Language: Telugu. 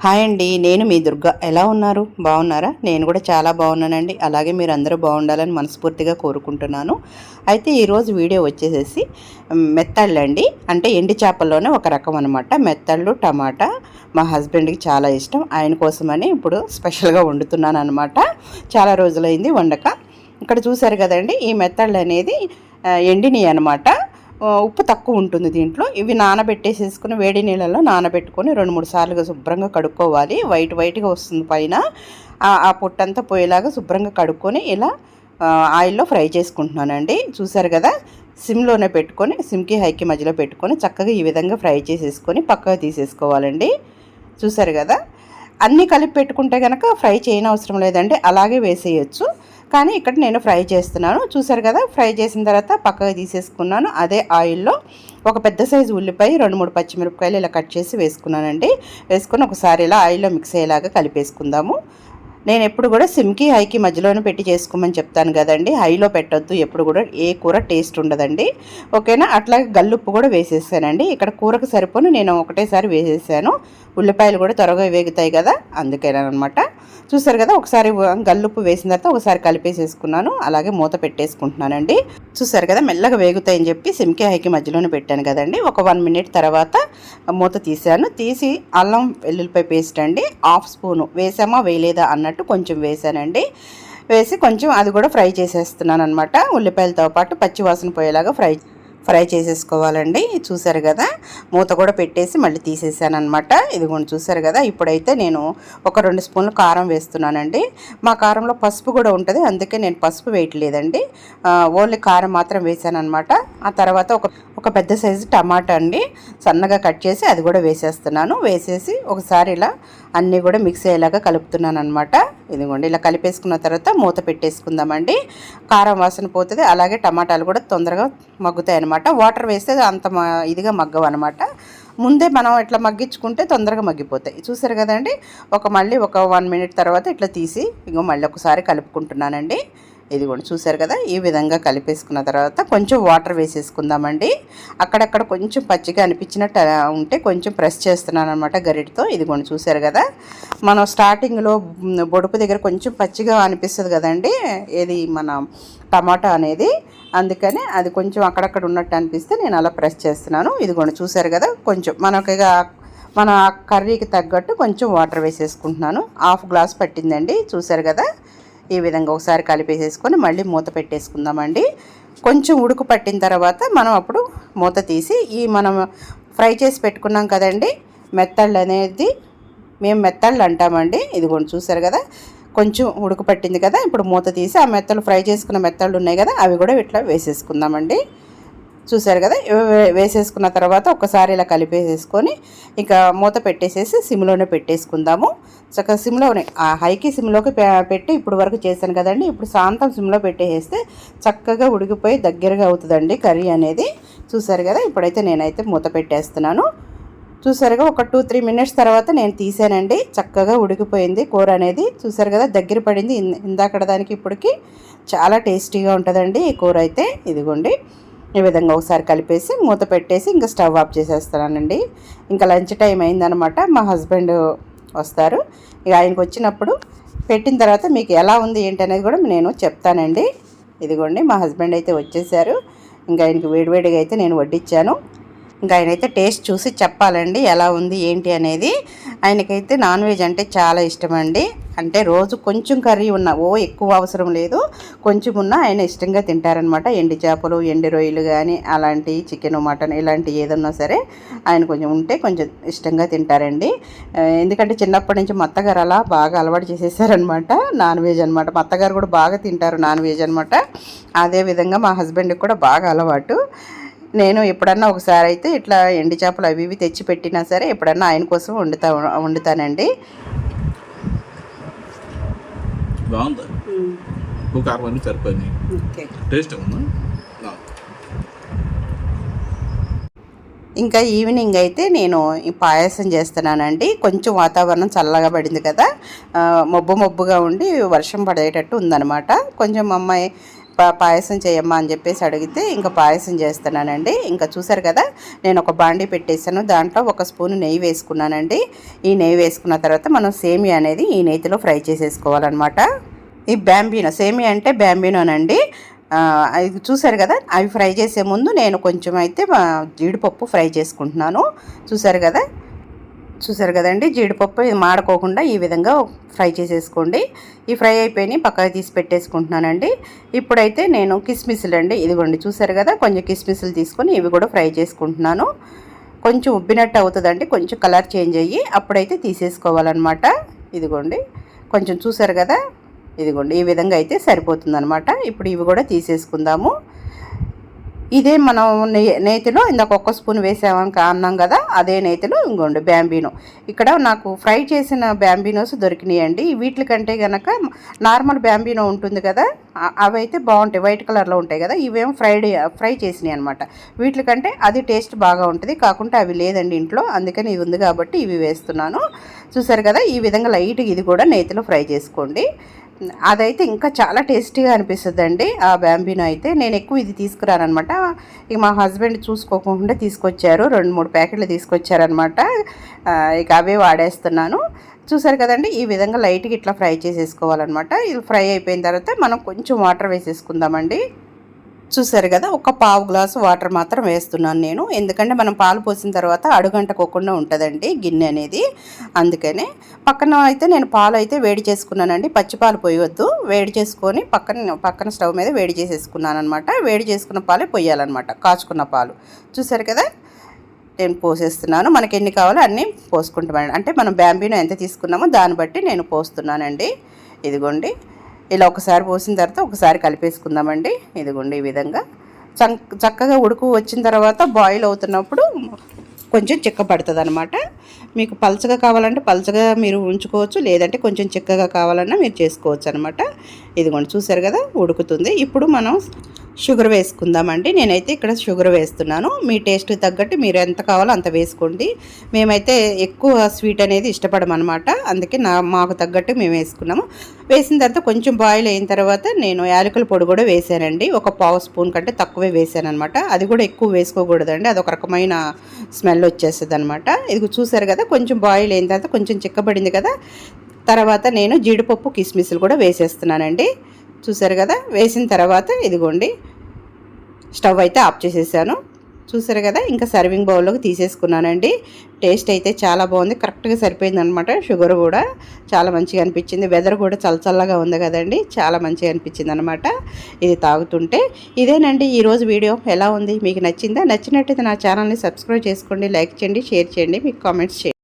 హాయ్ అండి, నేను మీ దుర్గా. ఎలా ఉన్నారు? బాగున్నారా? నేను కూడా చాలా బాగున్నానండి. అలాగే మీరు అందరూ బాగుండాలని మనస్ఫూర్తిగా కోరుకుంటున్నాను. అయితే ఈరోజు వీడియో వచ్చేసేసి మెత్తళ్ళండి. అంటే ఎండి చేపల్లోనే ఒక రకం అనమాట. మెత్తళ్ళు టమాటా మా హస్బెండ్కి చాలా ఇష్టం. ఆయన కోసమని ఇప్పుడు స్పెషల్గా వండుతున్నాను అనమాట. చాలా రోజులైంది వండక. ఇక్కడ చూసారు కదండి, ఈ మెత్తళ్ళు అనేది ఎండినవి అనమాట. ఉప్పు తక్కువ ఉంటుంది దీంట్లో. ఇవి నానబెట్టేసేసుకుని వేడి నీళ్ళలో నానబెట్టుకొని 2-3 సార్లుగా శుభ్రంగా కడుక్కోవాలి. వైట్గా వస్తుంది పైన. ఆ పొట్టంతా పోయేలాగా శుభ్రంగా కడుక్కొని ఇలా ఆయిల్లో ఫ్రై చేసుకుంటున్నానండి. చూసారు కదా, సిమ్లోనే పెట్టుకొని, సిమ్కి హైకి మధ్యలో పెట్టుకొని చక్కగా ఈ విధంగా ఫ్రై చేసేసుకొని పక్కగా తీసేసుకోవాలండి. చూసారు కదా, అన్నీ కలిపి పెట్టుకుంటే కనుక ఫ్రై చేయనవసరం లేదండి, అలాగే వేసేయచ్చు. కానీ ఇక్కడ నేను ఫ్రై చేస్తున్నాను. చూసారు కదా, ఫ్రై చేసిన తర్వాత పక్కగా తీసేసుకున్నాను. అదే ఆయిల్లో ఒక పెద్ద సైజు ఉల్లిపాయ, 2-3 పచ్చిమిరపకాయలు ఇలా కట్ చేసి వేసుకున్నానండి. వేసుకొని ఒకసారి ఇలా ఆయిల్లో మిక్స్ అయ్యేలాగా కలిపేసుకుందాము. నేను ఎప్పుడు కూడా సిమ్కి హైకి మధ్యలోనే పెట్టి చేసుకోమని చెప్తాను కదండి. హైలో పెట్టొద్దు ఎప్పుడు కూడా, ఏ కూర టేస్ట్ ఉండదండి. ఓకేనా? అట్లాగే గల్లుప్పు కూడా వేసేసానండి. ఇక్కడ కూరకు సరిపోను నేను ఒకటేసారి వేసేసాను. ఉల్లిపాయలు కూడా త్వరగా వేగుతాయి కదా, అందుకేనమాట. చూసారు కదా, ఒకసారి గల్లుప్పు వేసిన తర్వాత ఒకసారి కలిపేసేసుకున్నాను. అలాగే మూత పెట్టేసుకుంటున్నానండి. చూసారు కదా, మెల్లగా వేగుతాయని చెప్పి సిమ్కి హైకి మధ్యలోనే పెట్టాను కదండి. ఒక 1 మినిట్ తర్వాత మూత తీసాను. తీసి అల్లం వెల్లుల్లిపాయ పేస్ట్ అండి 1/2 స్పూను వేసామా వేయలేదా అన్నట్టు కొంచెం వేసానండి. వేసి కొంచెం అది కూడా ఫ్రై చేసేస్తున్నాను అనమాట. ఉల్లిపాయలతో పాటు పచ్చి వాసన పోయేలాగా ఫ్రై చేసేసుకోవాలండి. చూసారు కదా, మూత కూడా పెట్టేసి మళ్ళీ తీసేసాను అనమాట. ఇదిగోండి చూసారు కదా. ఇప్పుడైతే నేను ఒక 2 స్పూన్లు కారం వేస్తున్నానండి. మా కారంలో పసుపు కూడా ఉంటుంది, అందుకే నేను పసుపు వేయట్లేదండి. ఓన్లీ కారం మాత్రం వేసాను అనమాట. ఆ తర్వాత ఒక పెద్ద సైజు టమాటా అండి సన్నగా కట్ చేసి అది కూడా వేసేస్తున్నాను. వేసేసి ఒకసారి ఇలా అన్నీ కూడా మిక్స్ అయ్యేలాగా కలుపుతున్నాను అనమాట. ఇదిగోండి ఇలా కలిపేసుకున్న తర్వాత మూత పెట్టేసుకుందామండి. కారం వాసన పోతుంది, అలాగే టమాటాలు కూడా తొందరగా మగ్గుతాయి అనమాట. వాటర్ వేస్తే అంత ఇదిగా మగ్గవు అనమాట. ముందే మనం ఇట్లా మగ్గించుకుంటే తొందరగా మగ్గిపోతాయి. చూసారు కదండి. మళ్ళీ ఒక 1 మినిట్ తర్వాత ఇట్లా తీసి మళ్ళీ ఒకసారి కలుపుకుంటున్నానండి. ఇది కూడా చూసారు కదా, ఈ విధంగా కలిపేసుకున్న తర్వాత కొంచెం వాటర్ వేసేసుకుందామండి. అక్కడక్కడ కొంచెం పచ్చిగా అనిపించినట్టు ఉంటే కొంచెం ప్రెస్ చేస్తున్నాను అనమాట గరిటతో. ఇది కూడా చూసారు కదా, మనం స్టార్టింగ్లో బొడుపు దగ్గర కొంచెం పచ్చిగా అనిపిస్తుంది కదండి, ఏది మన టమాటా అనేది. అందుకని అది కొంచెం అక్కడక్కడ ఉన్నట్టు అనిపిస్తే నేను అలా ప్రెస్ చేస్తున్నాను. ఇది కూడా చూసారు కదా, కొంచెం మన కర్రీకి తగ్గట్టు కొంచెం వాటర్ వేసేసుకుంటున్నాను. 1/2 గ్లాస్ పట్టిందండి. చూసారు కదా, ఈ విధంగా ఒకసారి కలిపేసేసుకొని మళ్ళీ మూత పెట్టేసుకుందామండి. కొంచెం ఉడుకు పట్టిన తర్వాత మనం అప్పుడు మూత తీసి మనం ఫ్రై చేసి పెట్టుకున్నాం కదండి మెత్తళ్ళు అనేది, మేము మెత్తళ్ళు అంటామండి. ఇదిగోండి చూసారు కదా, కొంచెం ఉడుకు పట్టింది కదా. ఇప్పుడు మూత తీసి ఆ మెత్తలు ఫ్రై చేసుకున్న మెత్తళ్ళు ఉన్నాయి కదా, అవి కూడా ఇట్లా వేసేసుకుందామండి. చూసారు కదా, వేసేసుకున్న తర్వాత ఒకసారి ఇలా కలిపేసేసుకొని ఇక మూత పెట్టేసేసి సిమ్లోనే పెట్టేసుకుందాము. చక్కగా సిమ్లోనే, ఆ హైకి సిమ్లోకి పెట్టి ఇప్పుడు వరకు చేశాను కదండి. ఇప్పుడు శాంతం సిమ్లో పెట్టేసేస్తే చక్కగా ఉడికిపోయి దగ్గరగా అవుతుందండి కర్రీ అనేది. చూసారు కదా, ఇప్పుడైతే నేనైతే మూత పెట్టేస్తున్నాను. చూసారుగా, ఒక 2-3 మినిట్స్ తర్వాత నేను తీసానండి. చక్కగా ఉడికిపోయింది కూర అనేది. చూసారు కదా, దగ్గర పడింది. ఇందాకడ దానికి ఇప్పటికి చాలా టేస్టీగా ఉంటుందండి ఈ కూర అయితే. ఇదిగోండి ఈ విధంగా ఒకసారి కలిపేసి మూత పెట్టేసి ఇంకా స్టవ్ ఆఫ్ చేసేస్తానండి. ఇంకా లంచ్ టైం అయిందనమాట. మా హస్బెండ్ వస్తారు. ఇక ఆయనకు వచ్చినప్పుడు పెట్టిన తర్వాత మీకు ఎలా ఉంది ఏంటి అనేది కూడా నేను చెప్తానండి. ఇదిగోండి మా హస్బెండ్ అయితే వచ్చేసారు. ఇంకా ఆయనకి వేడివేడిగా అయితే నేను వడ్డించాను. ఇంకా ఆయనైతే టేస్ట్ చూసి చెప్పాలండి ఎలా ఉంది ఏంటి అనేది. ఆయనకైతే నాన్ వెజ్ అంటే చాలా ఇష్టం అండి. అంటే రోజు కొంచెం కర్రీ ఉన్నా, ఎక్కువ అవసరం లేదు, కొంచెం ఉన్నా ఆయన ఇష్టంగా తింటారనమాట. ఎండి చేపలు, ఎండి రొయ్యలు కానీ అలాంటి చికెన్, మటన్ ఇలాంటి ఏదన్నా సరే ఆయన కొంచెం ఉంటే కొంచెం ఇష్టంగా తింటారండి. ఎందుకంటే చిన్నప్పటి నుంచి మా అత్తగారు అలా బాగా అలవాటు చేసేసారనమాట నాన్ వెజ్ అనమాట. మా అత్తగారు కూడా బాగా తింటారు నాన్ వెజ్ అనమాట. అదేవిధంగా మా హస్బెండ్కి కూడా బాగా అలవాటు. నేను ఎప్పుడన్నా ఒకసారి అయితే ఇట్లా ఎండి చేపలు అవి ఇవి తెచ్చి పెట్టినా సరే ఎప్పుడన్నా ఆయన కోసం వండుతానండి. బాగుంది, కారం అన్నీ సరిపోయినాయి, టేస్ట్ ఉందా. ఇంకా ఈవినింగ్ అయితే నేను ఈ పాయసం చేస్తున్నానండి. కొంచెం వాతావరణం చల్లగా పడింది కదా, మబ్బుగా ఉండి వర్షం పడేటట్టు ఉందన్నమాట. కొంచెం మా అమ్మాయి పాయసం చేయమ్మా అని చెప్పేసి అడిగితే ఇంకా పాయసం చేస్తున్నానండి. ఇంకా చూసారు కదా, నేను ఒక బాండీ పెట్టేసాను. దాంట్లో 1 స్పూన్ నెయ్యి వేసుకున్నానండి. ఈ నెయ్యి వేసుకున్న తర్వాత మనం సేమియా అనేది ఈ నెయ్యిలో ఫ్రై చేసేసుకోవాలన్నమాట. ఈ బ్యాంబినో సేమియా అంటే బ్యాంబినోనండి. ఇది చూసారు కదా, అవి ఫ్రై చేసే ముందు నేను కొంచెం అయితే జీడిపప్పు ఫ్రై చేసుకుంటున్నాను. చూసారు కదండి, జీడిపప్పు ఇది మాడుకోకుండా ఈ విధంగా ఫ్రై చేసేసుకోండి. ఈ ఫ్రై అయిపోయి పక్కకి తీసి పెట్టేసుకుంటున్నానండి. ఇప్పుడైతే నేను కిస్మిస్లు అండి, ఇదిగోండి చూసారు కదా, కొంచెం కిస్మిస్లు తీసుకొని ఇవి కూడా ఫ్రై చేసుకుంటున్నాను. కొంచెం ఉబ్బినట్టు అవుతుందండి, కొంచెం కలర్ చేంజ్ అయ్యి అప్పుడైతే తీసేసుకోవాలన్నమాట. ఇదిగోండి కొంచెం చూసారు కదా, ఇదిగోండి ఈ విధంగా అయితే సరిపోతుందన్నమాట. ఇప్పుడు ఇవి కూడా తీసేసుకుందాము. ఇదే మనం నేతిలో ఇందాక 1 స్పూన్ వేసామని అన్నాం కదా, అదే నేతిలో ఇంకోండి బ్యాంబినో. ఇక్కడ నాకు ఫ్రై చేసిన బ్యాంబినోస్ దొరికినాయండి. వీటికంటే కనుక నార్మల్ బ్యాంబినో ఉంటుంది కదా, అవి అయితే బాగుంటాయి, వైట్ కలర్లో ఉంటాయి కదా. ఇవేమో ఫ్రై చేసినాయి అనమాట. వీటికంటే అది టేస్ట్ బాగా ఉంటుంది. కాకుంటే అవి లేదండి ఇంట్లో, అందుకని ఇది ఉంది కాబట్టి ఇవి వేస్తున్నాను. చూసారు కదా, ఈ విధంగా లైట్గా ఇది కూడా నేతిలో ఫ్రై చేసుకోండి. అదైతే ఇంకా చాలా టేస్టీగా అనిపిస్తుంది అండి. ఆ బ్యాంబినో అయితే నేను ఎక్కువ ఇది తీసుకురానమాట. ఇక మా హస్బెండ్ చూసుకోకుండా తీసుకొచ్చారు, 2-3 ప్యాకెట్లు తీసుకొచ్చారనమాట. ఇక అవే వాడేస్తున్నాను. చూసారు కదండి, ఈ విధంగా లైట్గా ఇట్లా ఫ్రై చేసేసుకోవాలన్నమాట. ఇది ఫ్రై అయిపోయిన తర్వాత మనం కొంచెం వాటర్ వేసేసుకుందామండి. చూసారు కదా, 1 పావు గ్లాసు వాటర్ మాత్రం వేస్తున్నాను నేను. ఎందుకంటే మనం పాలు పోసిన తర్వాత అడుగంటకోకుండా ఉంటుందండి గిన్నె అనేది. అందుకనే పక్కన అయితే నేను పాలు అయితే వేడి చేసుకున్నానండి. పచ్చి పాలు పోయవద్దు, వేడి చేసుకొని పక్కన స్టవ్ మీద వేడి చేసేసుకున్నాను అనమాట. వేడి చేసుకున్న పాలే పోయాలన్నమాట, కాచుకున్న పాలు. చూసారు కదా, నేను పోసేస్తున్నాను. మనకి ఎన్ని కావాలో అన్నీ పోసుకుంటామండి. అంటే మనం బ్యాంబినో ఎంత తీసుకున్నామో దాన్ని బట్టి నేను పోస్తున్నానండి. ఇదిగోండి ఇలా ఒకసారి పోసిన తర్వాత ఒకసారి కలిపేసుకుందామండి. ఇదిగోండి ఈ విధంగా చక్కగా ఉడుకు వచ్చిన తర్వాత బాయిల్ అవుతున్నప్పుడు కొంచెం చిక్కబడుతుంది అనమాట. మీకు పలచగా కావాలంటే పలచగా మీరు ఉంచుకోవచ్చు, లేదంటే కొంచెం చిక్కగా కావాలన్నా మీరు చేసుకోవచ్చు అనమాట. ఇదిగోండి చూసారు కదా, ఉడుకుతుంది. ఇప్పుడు మనం షుగర్ వేసుకుందామండి. నేనైతే ఇక్కడ షుగర్ వేస్తున్నాను. మీ టేస్ట్కి తగ్గట్టు మీరు ఎంత కావాలో అంత వేసుకోండి. మేమైతే ఎక్కువ స్వీట్ అనేది ఇష్టపడమన్నమాట, అందుకే మాకు తగ్గట్టు మేము వేసుకున్నాము. వేసిన తర్వాత కొంచెం బాయిల్ అయిన తర్వాత నేను యాలకుల పొడి కూడా వేసానండి. 1 పావు స్పూన్ కంటే తక్కువే వేసాను అనమాట. అది కూడా ఎక్కువ వేసుకోకూడదండి, అదొక రకమైన స్మెల్ వచ్చేస్తుంది అనమాట. ఇది చూసారు కదా, కొంచెం బాయిల్ అయిన తర్వాత కొంచెం చిక్కబడింది కదా, తర్వాత నేను జీడిపప్పు కిస్మిస్లు కూడా వేసేస్తున్నానండి. చూసారు కదా, వేసిన తర్వాత ఇదిగోండి స్టవ్ అయితే ఆఫ్ చేసేసాను. చూసారు కదా, ఇంకా సర్వింగ్ బౌల్లోకి తీసేసుకున్నానండి. టేస్ట్ అయితే చాలా బాగుంది, కరెక్ట్గా సరిపోయింది అనమాట. షుగర్ కూడా చాలా మంచిగా అనిపించింది. వెదర్ కూడా చల్లగా ఉంది కదండి, చాలా మంచిగా అనిపించింది అనమాట ఇది తాగుతుంటే. ఇదేనండి ఈరోజు వీడియో. ఎలా ఉంది, మీకు నచ్చిందా? నచ్చినట్టయితే నా ఛానల్ని సబ్స్క్రైబ్ చేసుకోండి, లైక్ చేయండి, షేర్ చేయండి, మీకు కామెంట్స్ చేయండి.